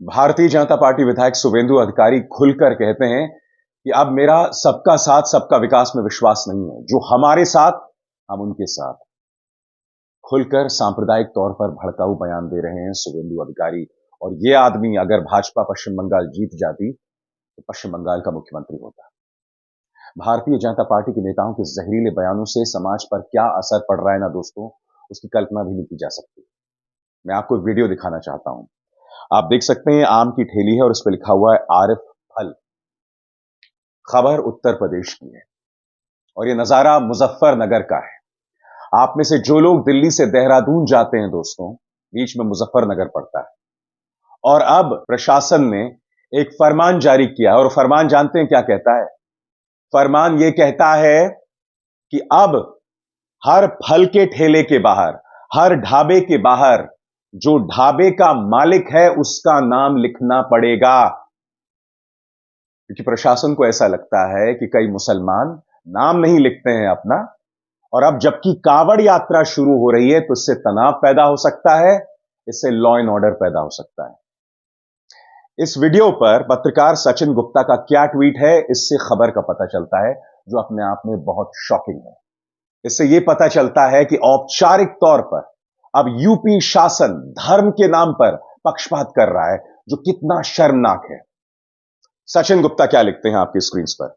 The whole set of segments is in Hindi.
भारतीय जनता पार्टी विधायक शुभेंदु अधिकारी खुलकर कहते हैं कि अब मेरा सबका साथ सबका विकास में विश्वास नहीं है। जो हमारे साथ, हम उनके साथ। खुलकर सांप्रदायिक तौर पर भड़काऊ बयान दे रहे हैं शुभेंदु अधिकारी। और यह आदमी अगर भाजपा पश्चिम बंगाल जीत जाती तो पश्चिम बंगाल का मुख्यमंत्री होता। भारतीय जनता पार्टी के नेताओं के जहरीले बयानों से समाज पर क्या असर पड़ रहा है ना दोस्तों, उसकी कल्पना भी नहीं की जा सकती। मैं आपको एक वीडियो दिखाना चाहता हूं। आप देख सकते हैं आम की ठेली है और इस पर लिखा हुआ है आरिफ फल। खबर उत्तर प्रदेश की है और यह नजारा मुजफ्फरनगर का है। आप में से जो लोग दिल्ली से देहरादून जाते हैं दोस्तों, बीच में मुजफ्फरनगर पड़ता है। और अब प्रशासन ने एक फरमान जारी किया है और फरमान जानते हैं क्या कहता है? फरमान यह कहता है कि अब हर फल के ठेले के बाहर, हर ढाबे के बाहर जो ढाबे का मालिक है उसका नाम लिखना पड़ेगा। क्योंकि प्रशासन को ऐसा लगता है कि कई मुसलमान नाम नहीं लिखते हैं अपना, और अब जबकि कांवड़ यात्रा शुरू हो रही है तो इससे तनाव पैदा हो सकता है, इससे लॉ एंड ऑर्डर पैदा हो सकता है। इस वीडियो पर पत्रकार सचिन गुप्ता का क्या ट्वीट है, इससे खबर का पता चलता है, जो अपने आप में बहुत शॉकिंग है। इससे यह पता चलता है कि औपचारिक तौर पर अब यूपी शासन धर्म के नाम पर पक्षपात कर रहा है, जो कितना शर्मनाक है। सचिन गुप्ता क्या लिखते हैं आपकी स्क्रीन पर?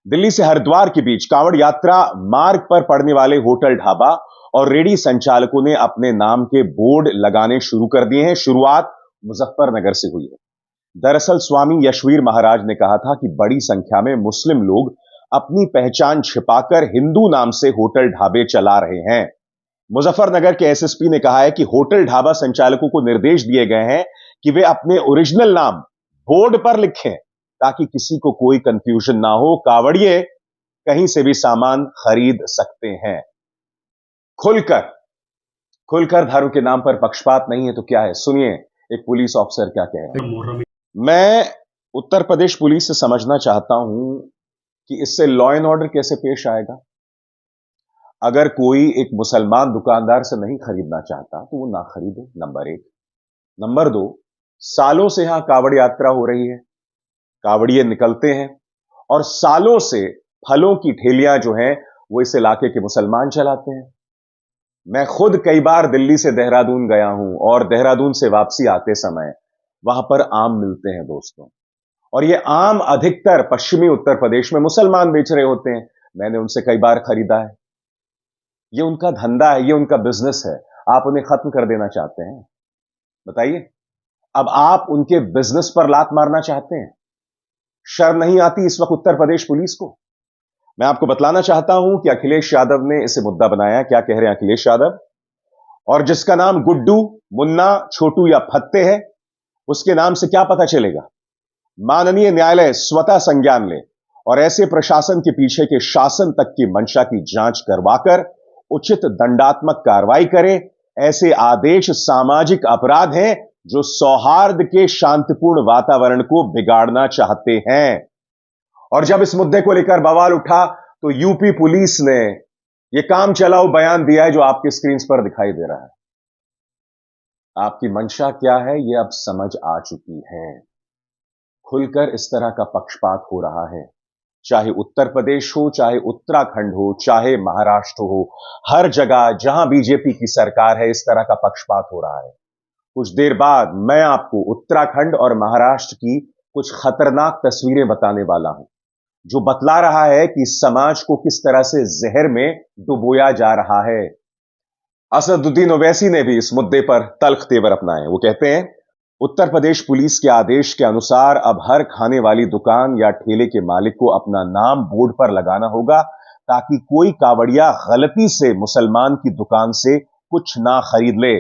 दिल्ली से हरिद्वार के बीच कांवड़ यात्रा मार्ग पर पड़ने वाले होटल, ढाबा और रेडी संचालकों ने अपने नाम के बोर्ड लगाने शुरू कर दिए हैं। शुरुआत मुजफ्फरनगर से हुई है। दरअसल स्वामी यशवीर महाराज ने कहा था कि बड़ी संख्या में मुस्लिम लोग अपनी पहचान छिपाकर हिंदू नाम से होटल, ढाबे चला रहे हैं। मुजफ्फरनगर के एसएसपी ने कहा है कि होटल, ढाबा संचालकों को निर्देश दिए गए हैं कि वे अपने ओरिजिनल नाम बोर्ड पर लिखें ताकि किसी को कोई कंफ्यूजन ना हो। कावड़िए कहीं से भी सामान खरीद सकते हैं। खुलकर धर्म के नाम पर पक्षपात नहीं है तो क्या है? सुनिए एक पुलिस ऑफिसर क्या कह रहे हैं। मैं उत्तर प्रदेश पुलिस से समझना चाहता हूं कि इससे लॉ एंड ऑर्डर कैसे पेश आएगा। अगर कोई एक मुसलमान दुकानदार से नहीं खरीदना चाहता तो वो ना खरीदे, नंबर एक। नंबर दो, सालों से यहां कावड़ यात्रा हो रही है, कावड़िए निकलते हैं और सालों से फलों की ठेलियां जो हैं वो इस इलाके के मुसलमान चलाते हैं। मैं खुद कई बार दिल्ली से देहरादून गया हूं और देहरादून से वापसी आते समय वहां पर आम मिलते हैं दोस्तों, और ये आम अधिकतर पश्चिमी उत्तर प्रदेश में मुसलमान बेच रहे होते हैं। मैंने उनसे कई बार खरीदा है। ये उनका धंधा है, ये उनका बिजनेस है। आप उन्हें खत्म कर देना चाहते हैं? बताइए, अब आप उनके बिजनेस पर लात मारना चाहते हैं? शर्म नहीं आती इस वक्त उत्तर प्रदेश पुलिस को? मैं आपको बतलाना चाहता हूं कि अखिलेश यादव ने इसे मुद्दा बनाया। क्या कह रहे हैं अखिलेश यादव? और जिसका नाम गुड्डू, मुन्ना, छोटू या फत्ते है, उसके नाम से क्या पता चलेगा? माननीय न्यायालय स्वतः संज्ञान ले और ऐसे प्रशासन के पीछे के शासन तक की मंशा की जांच करवाकर उचित दंडात्मक कार्रवाई करे। ऐसे आदेश सामाजिक अपराध हैं जो सौहार्द के शांतिपूर्ण वातावरण को बिगाड़ना चाहते हैं। और जब इस मुद्दे को लेकर बवाल उठा तो यूपी पुलिस ने यह काम चलाओ बयान दिया है जो आपके स्क्रीन पर दिखाई दे रहा है। आपकी मंशा क्या है यह अब समझ आ चुकी है। खुलकर इस तरह का पक्षपात हो रहा है, चाहे उत्तर प्रदेश हो, चाहे उत्तराखंड हो, चाहे महाराष्ट्र हो। हर जगह जहां बीजेपी की सरकार है इस तरह का पक्षपात हो रहा है। कुछ देर बाद मैं आपको उत्तराखंड और महाराष्ट्र की कुछ खतरनाक तस्वीरें बताने वाला हूं, जो बतला रहा है कि समाज को किस तरह से जहर में डुबोया जा रहा है। असदुद्दीन ओवैसी ने भी इस मुद्दे पर तल्ख तेवर अपनाए। वो कहते हैं, उत्तर प्रदेश पुलिस के आदेश के अनुसार अब हर खाने वाली दुकान या ठेले के मालिक को अपना नाम बोर्ड पर लगाना होगा ताकि कोई कावड़िया गलती से मुसलमान की दुकान से कुछ ना खरीद ले।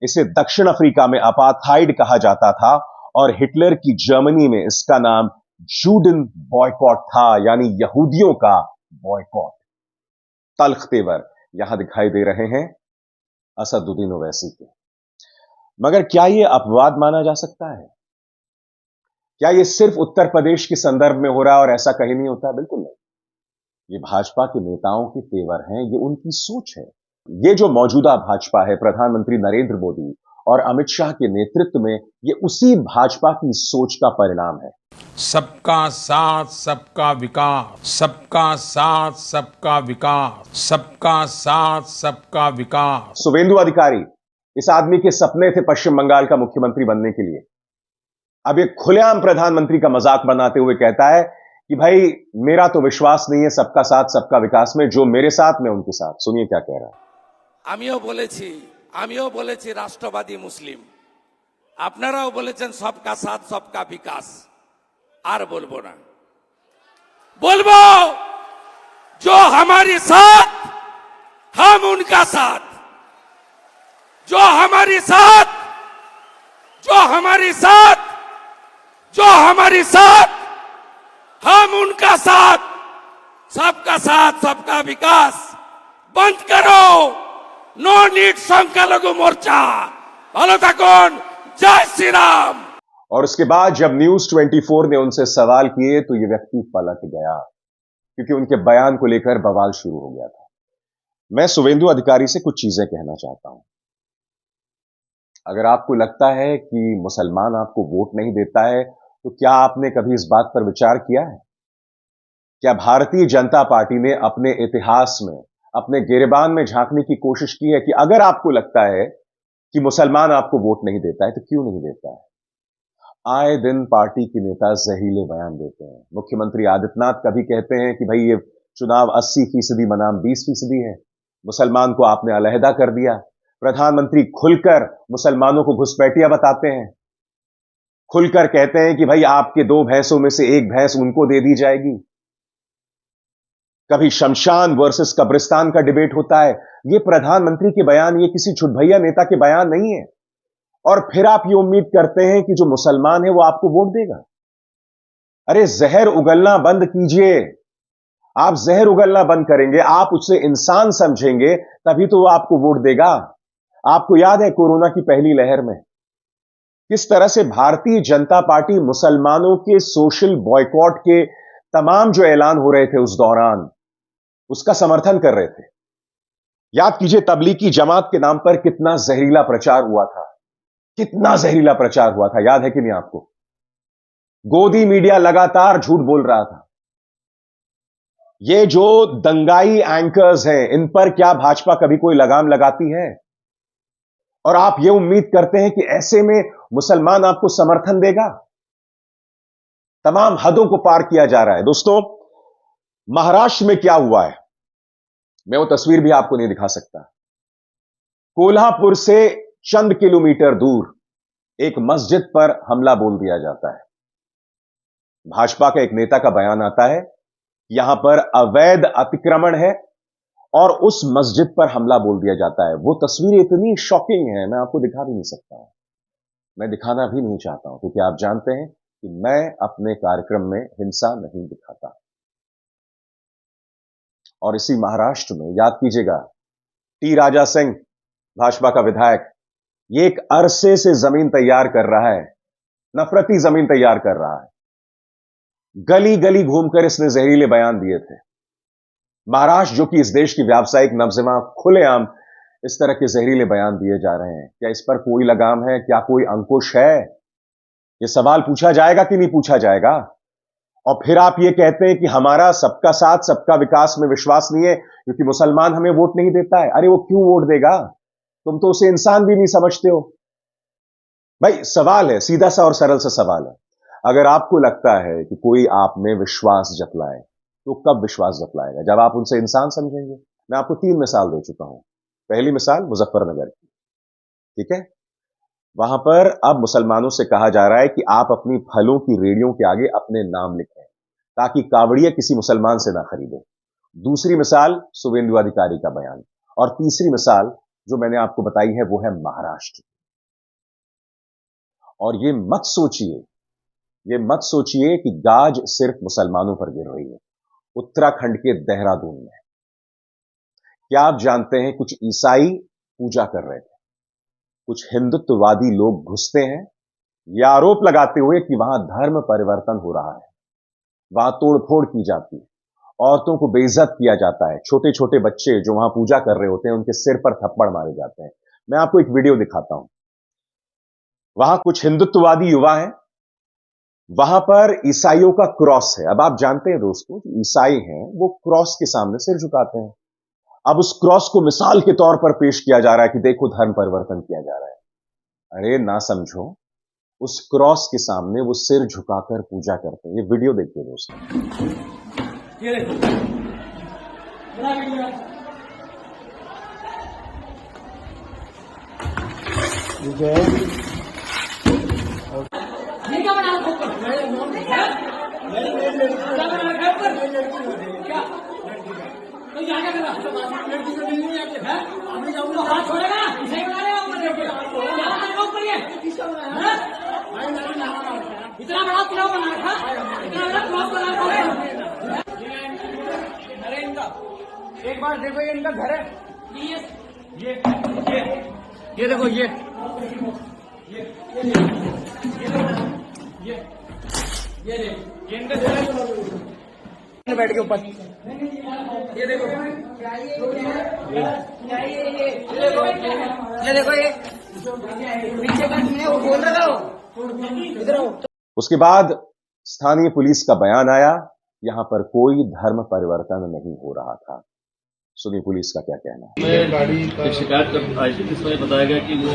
इसे दक्षिण अफ्रीका में अपार्थाइड कहा जाता था और हिटलर की जर्मनी में इसका नाम जूडन बॉयकॉट था, यानी यहूदियों का बॉयकॉट। तल्ख तेवर यहां दिखाई दे रहे हैं असदुद्दीन ओवैसी के। मगर क्या यह अपवाद माना जा सकता है? क्या यह सिर्फ उत्तर प्रदेश के संदर्भ में हो रहा है और ऐसा कहीं नहीं होता? बिल्कुल नहीं। ये भाजपा के नेताओं के तेवर हैं, ये उनकी सोच है। ये जो मौजूदा भाजपा है, प्रधानमंत्री नरेंद्र मोदी और अमित शाह के नेतृत्व में ये उसी भाजपा की सोच का परिणाम है। सबका साथ सबका विकास, सबका साथ सबका विकास, सबका साथ सबका विकास। शुभेंदु अधिकारी, इस आदमी के सपने थे पश्चिम बंगाल का मुख्यमंत्री बनने के लिए। अब ये खुलेआम प्रधानमंत्री का मजाक बनाते हुए कहता है कि भाई मेरा तो विश्वास नहीं है सबका साथ सबका विकास में, जो मेरे साथ में उनके साथ। सुनिए क्या कह रहा है। আমিও বলেছি রাষ্ট্রবাদী মুসলিম, আপনারাও বলেছেন সবকা সাথ সবকা বিকাশ। আর বলবো না, বলবো जो हमारे साथ हम उनका साथ, जो हमारे साथ, जो हमारे साथ, जो हमारे साथ हम उनका साथ, सबका साथ सबका विकास बंद करो। नो नीड संख्यालघु मोर्चा। ভালো থাকুন, जय श्री राम। और उसके बाद जब न्यूज 24 ने उनसे सवाल किए तो ये व्यक्ति पलट गया, क्योंकि उनके बयान को लेकर बवाल शुरू हो गया था। मैं शुभेंदु अधिकारी से कुछ चीजें कहना चाहता हूं। अगर आपको लगता है कि मुसलमान आपको वोट नहीं देता है, तो क्या आपने कभी इस बात पर विचार किया है? क्या भारतीय जनता पार्टी ने अपने इतिहास में, अपने गिरेबान में झांकने की कोशिश की है कि अगर आपको लगता है कि मुसलमान आपको वोट नहीं देता है तो क्यों नहीं देता है? आए दिन पार्टी के नेता जहरीले बयान देते हैं। मुख्यमंत्री आदित्यनाथ कभी कहते हैं कि भाई ये चुनाव 80% बनाम 20% है, मुसलमान को आपने अलहदा कर दिया। प्रधानमंत्री खुलकर मुसलमानों को घुसपैठिया बताते हैं, खुलकर कहते हैं कि भाई आपके 2 भैंसों में से 1 भैंस उनको दे दी जाएगी। कभी शमशान वर्सेस कब्रिस्तान का डिबेट होता है। ये प्रधानमंत्री के बयान, ये किसी छुटभैया नेता के बयान नहीं है। और फिर आप ये उम्मीद करते हैं कि जो मुसलमान है वो आपको वोट देगा। अरे जहर उगलना बंद कीजिए। आप जहर उगलना बंद करेंगे, आप उससे इंसान समझेंगे, तभी तो वो आपको वोट देगा। आपको याद है कोरोना की पहली लहर में किस तरह से भारतीय जनता पार्टी मुसलमानों के सोशल बॉयकॉट के तमाम जो ऐलान हो रहे थे उस दौरान उसका समर्थन कर रहे थे। याद कीजिए तबलीगी जमात के नाम पर कितना जहरीला प्रचार हुआ था, कितना जहरीला प्रचार हुआ था, याद है कि नहीं आपको? गोदी मीडिया लगातार झूठ बोल रहा था। ये जो दंगाई एंकर्स हैं, इन पर क्या भाजपा कभी कोई लगाम लगाती है? और आप ये उम्मीद करते हैं कि ऐसे में मुसलमान आपको समर्थन देगा? तमाम हदों को पार किया जा रहा है। दोस्तों, महाराष्ट्र में क्या हुआ है मैं वो तस्वीर भी आपको नहीं दिखा सकता। कोल्हापुर से चंद किलोमीटर दूर एक मस्जिद पर हमला बोल दिया जाता है। भाजपा का एक नेता का बयान आता है, यहां पर अवैध अतिक्रमण है और उस मस्जिद पर हमला बोल दिया जाता है। वो तस्वीर इतनी शॉकिंग है, मैं आपको दिखा भी नहीं सकता हूं, मैं दिखाना भी नहीं चाहता हूं, क्योंकि आप जानते हैं कि मैं अपने कार्यक्रम में हिंसा नहीं दिखाता। और इसी महाराष्ट्र में याद कीजिएगा, टी राजा सिंह भाजपा का विधायक, ये एक अरसे से जमीन तैयार कर रहा है, नफरती जमीन तैयार कर रहा है। गली गली घूमकर इसने जहरीले बयान दिए थे। महाराष्ट्र जो कि इस देश की व्यावसायिक नब्ज़िमा, खुलेआम इस तरह के जहरीले बयान दिए जा रहे हैं। क्या इस पर कोई लगाम है? क्या कोई अंकुश है? यह सवाल पूछा जाएगा कि नहीं पूछा जाएगा? और फिर आप ये कहते हैं कि हमारा सबका साथ सबका विकास में विश्वास नहीं है क्योंकि मुसलमान हमें वोट नहीं देता है। अरे वो क्यों वोट देगा? तुम तो उसे इंसान भी नहीं समझते हो। भाई सवाल है, सीधा सा और सरल सा सवाल है। अगर आपको लगता है कि कोई आप में विश्वास जतलाए, तो कब विश्वास जतलाएगा? जब आप उनसे इंसान समझेंगे। मैं आपको 3 मिसाल दे चुका हूं। पहली मिसाल मुजफ्फरनगर की, ठीक है? वहां पर अब मुसलमानों से कहा जा रहा है कि आप अपनी फलों की रेडियों के आगे अपने नाम लिखें ताकि कावड़िया किसी मुसलमान से ना खरीदे। दूसरी मिसाल शुभेंदु अधिकारी का बयान। और तीसरी मिसाल जो मैंने आपको बताई है वो है महाराष्ट्र। और ये मत सोचिए कि गाज सिर्फ मुसलमानों पर गिर रही है। उत्तराखंड के देहरादून में क्या आप जानते हैं कुछ ईसाई पूजा कर रहे थे, कुछ हिंदुत्ववादी लोग घुसते हैं यह आरोप लगाते हुए कि वहां धर्म परिवर्तन हो रहा है, वहां तोड़फोड़ की जाती है, औरतों को बेइज्जत किया जाता है, छोटे छोटे बच्चे जो वहां पूजा कर रहे होते हैं उनके सिर पर थप्पड़ मारे जाते हैं। मैं आपको एक वीडियो दिखाता हूं। वहां कुछ हिंदुत्ववादी युवा हैं, वहां पर ईसाइयों का क्रॉस है। अब आप जानते हैं दोस्तों, ईसाई हैं वो क्रॉस के सामने सिर झुकाते हैं। अब उस क्रॉस को मिसाल के तौर पर पेश किया जा रहा है कि देखो धर्म परिवर्तन किया जा रहा है। अरे ना समझो, उस क्रॉस के सामने वो सिर झुकाकर पूजा करते हैं। ये वीडियो देखिए दोस्तों। ये देखो बड़ा वीडियो है। क्या बना इतना बड़ा पुलाव बना रखा, इतना बड़ा पुलाव बना रखा। अरे इनका एक बार देखो, ये इनका घर है। ये देखो ये इनका घर है। बैठ के ऊपर ये देखो, ये देखो ये पीछे का वो बोल रहा हो। उसके बाद स्थानीय पुलिस का बयान आया, यहां पर कोई धर्म परिवर्तन नहीं हो रहा था। सुनिए पुलिस का क्या कहना है। एक शिकायत आई थी जिसमें बताया गया कि वो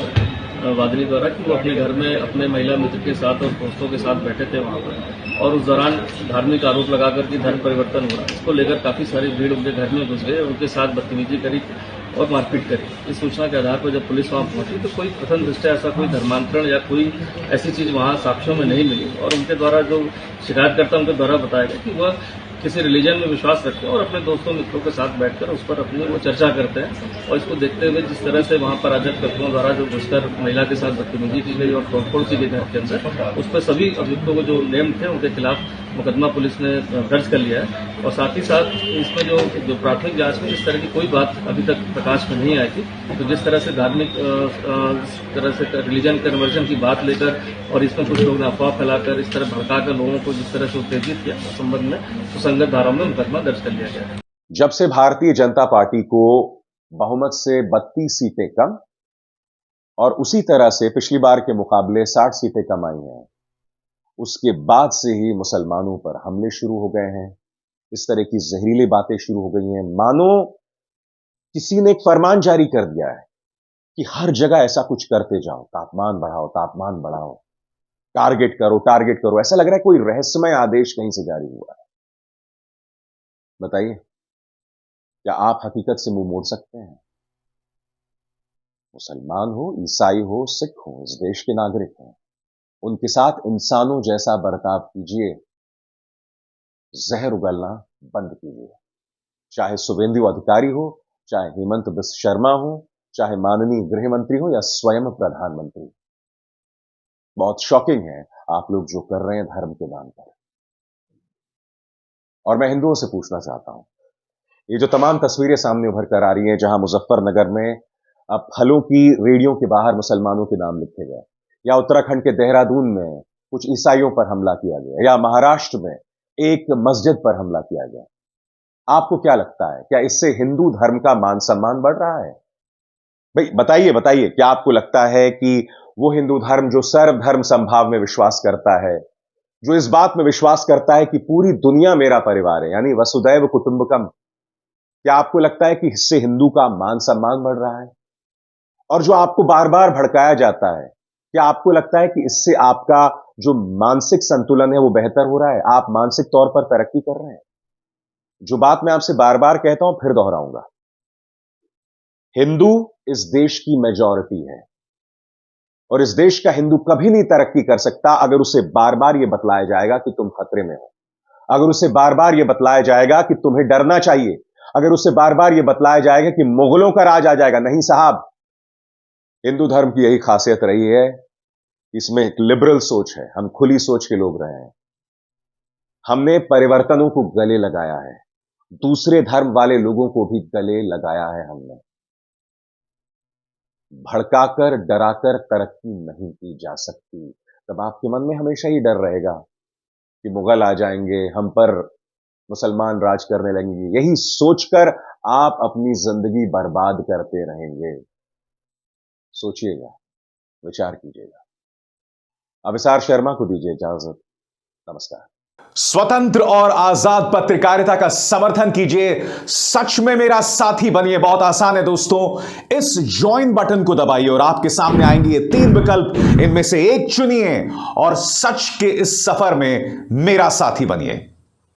वादिनी द्वारा कि वो अपने घर में अपने महिला मित्र के साथ और दोस्तों के साथ बैठे थे वहां पर, और उस दौरान धार्मिक आरोप लगाकर कि धर्म परिवर्तन हो रहा है, इसको लेकर काफी सारी भीड़ उनके घर में घुस गए, उनके साथ बदतमीजी करी और मारपीट करी। इस सूचना के आधार पर जब पुलिस वहां पहुंची तो कोई प्रथम दृष्टया ऐसा कोई धर्मांतरण या कोई ऐसी चीज वहां साक्ष्यों में नहीं मिली, और उनके द्वारा जो शिकायतकर्ता उनके द्वारा बताया गया कि वह किसी रिलीजन में विश्वास रखते हैं और अपने दोस्तों मित्रों के साथ बैठकर उस पर अपनी वो चर्चा करते हैं। और इसको देखते हुए जिस तरह से वहां पर अजब तत्वों द्वारा जो घुसकर महिला के साथ बदतमीजी की गई और तोड़फोड़ की गई घर के अंदर, उस पर सभी अभियुक्तों को जो नेम थे उनके खिलाफ मुकदमा पुलिस ने दर्ज कर लिया है। और साथ ही साथ इसमें जो प्राथमिक जांच में इस तरह की कोई बात अभी तक प्रकाश में नहीं आई थी। तो जिस तरह से धार्मिक तरह से रिलीजन कन्वर्जन की बात लेकर और इसमें कुछ लोग ने अफवाह फैलाकर इस तरह भड़काकर लोगों को जिस तरह से उत्तेजित किया, उस संबंध में सुसंगत धाराओं में मुकदमा दर्ज कर लिया गया है। जब से भारतीय जनता पार्टी को बहुमत से 32 सीटें कम और उसी तरह से पिछली बार के मुकाबले 60 सीटें कम आई हैं, उसके बाद से ही मुसलमानों पर हमले शुरू हो गए हैं। इस तरह की जहरीली बातें शुरू हो गई हैं, मानो किसी ने एक फरमान जारी कर दिया है कि हर जगह ऐसा कुछ करते जाओ, तापमान बढ़ाओ, तापमान बढ़ाओ, टारगेट करो, टारगेट करो। ऐसा लग रहा है कोई रहस्यमय आदेश कहीं से जारी हुआ है। बताइए, क्या आप हकीकत से मुंह मोड़ सकते हैं? मुसलमान हो, ईसाई हो, सिख हो, इस देश के नागरिक हैं, उनके साथ इंसानों जैसा बर्ताव कीजिए, जहर उगलना बंद कीजिए। चाहे शुभेंदु अधिकारी हो, चाहे हेमंत बिस्व शर्मा हो, चाहे माननीय गृह मंत्री हो या स्वयं प्रधानमंत्री। बहुत शॉकिंग है आप लोग जो कर रहे हैं धर्म के नाम पर। और मैं हिंदुओं से पूछना चाहता हूं, ये जो तमाम तस्वीरें सामने उभर कर आ रही हैं जहां मुजफ्फरनगर में अब फलों की रेडियों के बाहर मुसलमानों के नाम लिखे गए, या उत्तराखंड के देहरादून में कुछ ईसाइयों पर हमला किया गया, या महाराष्ट्र में एक मस्जिद पर हमला किया गया, आपको क्या लगता है, क्या इससे हिंदू धर्म का मान सम्मान बढ़ रहा है? भाई बताइए बताइए, क्या आपको लगता है कि वो हिंदू धर्म जो सर्वधर्म संभाव में विश्वास करता है, जो इस बात में विश्वास करता है कि पूरी दुनिया मेरा परिवार है, यानी वसुदैव कुटुंबकम, क्या आपको लगता है कि इससे हिंदू का मान सम्मान बढ़ रहा है? और जो आपको बार बार भड़काया जाता है, क्या आपको लगता है कि इससे आपका जो मानसिक संतुलन है वो बेहतर हो रहा है, आप मानसिक तौर पर तरक्की कर रहे हैं? जो बात मैं आपसे बार बार कहता हूं, फिर दोहराऊंगा, हिंदू इस देश की मेजॉरिटी है और इस देश का हिंदू कभी नहीं तरक्की कर सकता अगर उसे बार बार यह बतलाया जाएगा कि तुम खतरे में हो, अगर उसे बार बार यह बतलाया जाएगा कि तुम्हें डरना चाहिए, अगर उसे बार बार यह बतलाया जाएगा कि मुगलों का राज आ जाएगा। नहीं साहब, हिंदू धर्म की यही खासियत रही है, इसमें एक लिबरल सोच है, हम खुली सोच के लोग रहे हैं, हमने परिवर्तनों को गले लगाया है, दूसरे धर्म वाले लोगों को भी गले लगाया है हमने। भड़काकर डराकर तरक्की नहीं की जा सकती। तब आपके मन में हमेशा ही डर रहेगा कि मुगल आ जाएंगे, हम पर मुसलमान राज करने लगेंगे, यही सोचकर आप अपनी जिंदगी बर्बाद करते रहेंगे। सोचिएगा, विचार कीजिएगा। अविसार शर्मा को दीजिए इजाजत। नमस्कार। स्वतंत्र और आजाद पत्रकारिता का समर्थन कीजिए, सच में मेरा साथी बनिए। बहुत आसान है दोस्तों, इस ज्वाइन बटन को दबाइए और आपके सामने आएंगे ये 3 विकल्प, इनमें से एक चुनिए और सच के इस सफर में मेरा साथी बनिए।